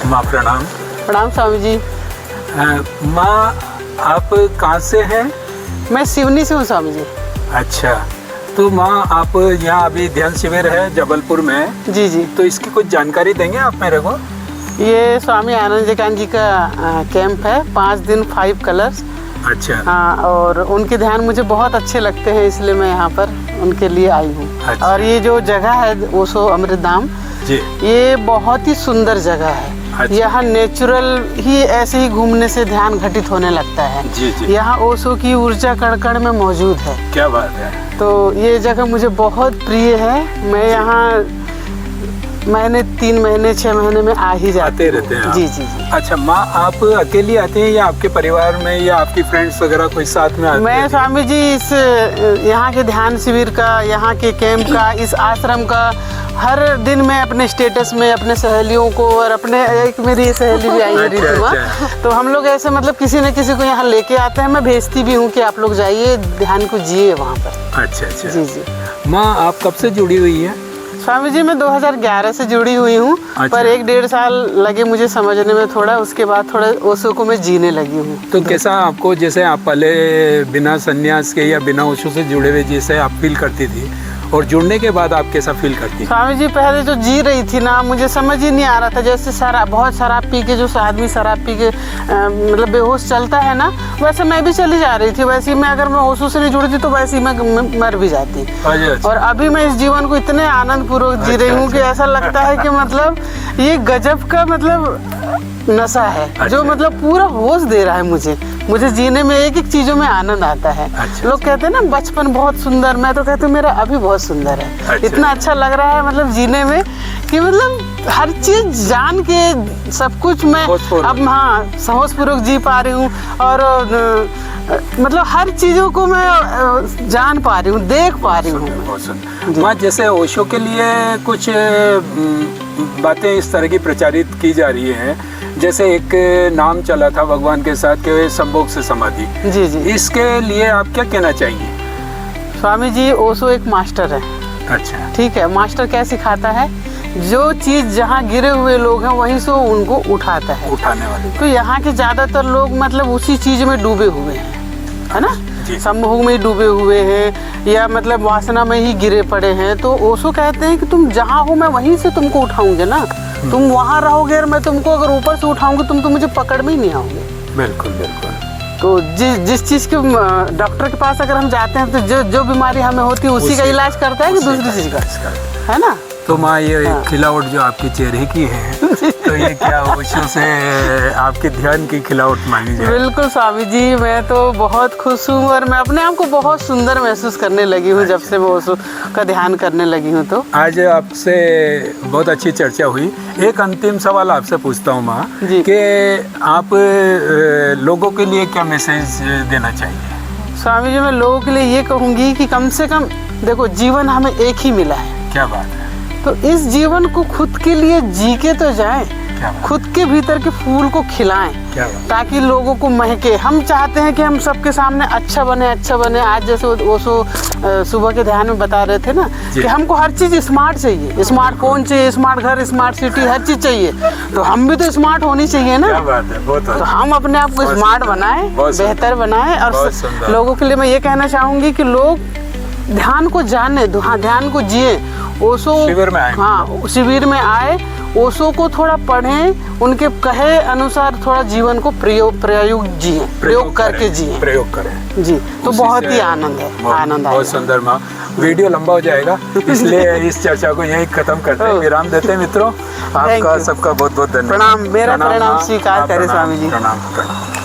माँ प्रणाम। प्रणाम स्वामी जी। माँ आप कहाँ से हैं? मैं सिवनी से हूँ स्वामी जी। अच्छा, तो माँ आप यहाँ अभी ध्यान शिविर है जबलपुर में। जी जी। तो इसकी कुछ जानकारी देंगे आप मेरे को? ये स्वामी आनंद जी का कैंप है, 5 दिन 5 कलर्स। अच्छा। हाँ, और उनके ध्यान मुझे बहुत अच्छे लगते हैं, इसलिए मैं यहाँ पर उनके लिए आई हूँ। अच्छा। और ये जो जगह है ओशो अमृत धाम जी, ये बहुत ही सुंदर जगह है। अच्छा। यहाँ नेचुरल ही ऐसे ही घूमने से ध्यान घटित होने लगता है। जी जी। यहाँ ओशो की ऊर्जा कण कण में मौजूद है। क्या बात है। तो ये जगह मुझे बहुत प्रिय है। मैं यहाँ महीने 3 महीने 6 महीने में आ ही जाते रहते हैं। जी जी जी। अच्छा माँ, आप अकेली आते हैं या आपके परिवार में या आपकी फ्रेंड्स वगैरह कोई साथ में आते हैं? मैं स्वामी जी इस यहाँ के ध्यान शिविर का, यहाँ के कैंप का, इस आश्रम का हर दिन मैं अपने स्टेटस में अपने सहेलियों को और अपने एक मेरी सहेली भी आई है रितुमा, तो हम लोग ऐसे मतलब किसी न किसी को यहाँ लेके आते हैं। मैं भेजती भी हूँ कि आप लोग जाइए, ध्यान को जिए वहाँ पर। अच्छा अच्छा। जी जी। माँ आप कब से जुड़ी हुई है? स्वामी जी मैं 2011 से जुड़ी हुई हूँ। अच्छा। पर 1-1.5 साल लगे मुझे समझने में थोड़ा, उसके बाद थोड़ा ओशो को मैं जीने लगी हूँ। तो कैसा आपको, जैसे आप पहले बिना संन्यास के या बिना ओशो से जुड़े हुए जैसे आप फील करती थी, और जुड़ने के बाद आप कैसा फील करती? स्वामी जी पहले जो जी रही थी ना, मुझे समझ ही नहीं आ रहा था। जैसे बहुत शराब पी के, जो आदमी शराब पी के मतलब बेहोश चलता है ना, वैसे मैं भी चली जा रही थी। वैसे ही मैं, अगर मैं ओशो से नहीं जुड़ती तो वैसे ही मैं मर भी जाती। अच्छा। और अभी मैं इस जीवन को इतने आनंद पूर्वक जी रही हूँ कि ऐसा लगता है कि मतलब ये गजब का मतलब नशा है, जो मतलब पूरा होश दे रहा है मुझे जीने में। एक एक चीजों में आनंद आता है। अच्छा। लोग कहते हैं ना बचपन बहुत सुंदर, मैं तो कहती हूँ मेरा अभी बहुत सुंदर है। अच्छा। इतना अच्छा लग रहा है मतलब जीने में कि मतलब हर चीज जान के सब कुछ मैं अब हाँ होशपूर्वक जी पा रही हूँ। और मतलब हर चीजों को मैं जान पा रही हूँ, देख पा रही हूँ। माँ जैसे ओशो के लिए कुछ बातें इस तरह की प्रचारित की जा रही है, जैसे एक नाम चला था भगवान के साथ के संभोग से समाधि। जी जी। इसके लिए आप क्या कहना चाहेंगे? स्वामी जी ओशो एक मास्टर है। अच्छा। ठीक है, मास्टर क्या सिखाता है, जो चीज जहाँ गिरे हुए लोग हैं वहीं से उनको उठाता है, उठाने वाले। तो यहाँ के ज्यादातर लोग मतलब उसी चीज में डूबे हुए हैं, है ना, संभोग में डूबे हुए हैं या मतलब वासना में ही गिरे पड़े हैं। तो ओशो कहते हैं कि तुम जहाँ हो मैं वहीं से तुमको उठाऊंगे ना। तुम वहाँ रहोगे और मैं तुमको अगर ऊपर से उठाऊंगी तुम तो मुझे पकड़ में ही नहीं आओगे। बिल्कुल बिल्कुल। तो जिस चीज के डॉक्टर के पास अगर हम जाते हैं तो जो बीमारी हमें होती है उसी का इलाज करता है कि दूसरी चीज का, है ना। तो माँ ये खिलावट जो आपके चेहरे की है तो ये क्या ओशो से आपके ध्यान की खिलावट मानी जाए? बिल्कुल स्वामी जी, मैं तो बहुत खुश हूँ और मैं अपने आप को बहुत सुंदर महसूस करने लगी हूँ जब से मैं ओशो का ध्यान करने लगी हूँ। तो आज आपसे बहुत अच्छी चर्चा हुई। एक अंतिम सवाल आपसे पूछता हूँ माँ कि आप लोगों के लिए क्या मैसेज देना चाहिए? स्वामी जी मैं लोगों के लिए ये कहूँगी कि कम से कम देखो, जीवन हमें एक ही मिला है। क्या बात है। तो इस जीवन को खुद के लिए जी के तो जाएं, खुद के भीतर के फूल को खिलाएं ताकि लोगों को महके। हम चाहते हैं कि हम सबके सामने अच्छा बने। आज जैसे ओशो सुबह के ध्यान में बता रहे थे ना कि हमको हर चीज स्मार्ट चाहिए, स्मार्टफोन चाहिए, स्मार्ट घर, स्मार्ट सिटी, हर चीज चाहिए। तो हम भी तो स्मार्ट होनी चाहिए ना। क्या बात है, बहुत तो हम अपने आप को स्मार्ट बनाएं, बेहतर बनाएं। और लोगों के लिए मैं ये कहना चाहूंगी कि लोग ध्यान को जाने, ध्यान को जिए। ओशो शिविर में आए, हाँ शिविर में आए, ओशो को थोड़ा पढ़ें, उनके कहे अनुसार थोड़ा जीवन को प्रयोग करके जिए, प्रयोग करें जी। तो बहुत ही आनंद है, आनंद आएगा। बहुत सुंदर माँ। वीडियो लंबा हो जाएगा इसलिए इस चर्चा को यहीं खत्म करते हैं, विराम देते हैं। मित्रों आपका सबका बहुत बहुत धन्यवाद। प्रणाम, मेरा प्रणाम स्वीकार करें स्वामी जी। प्रणाम।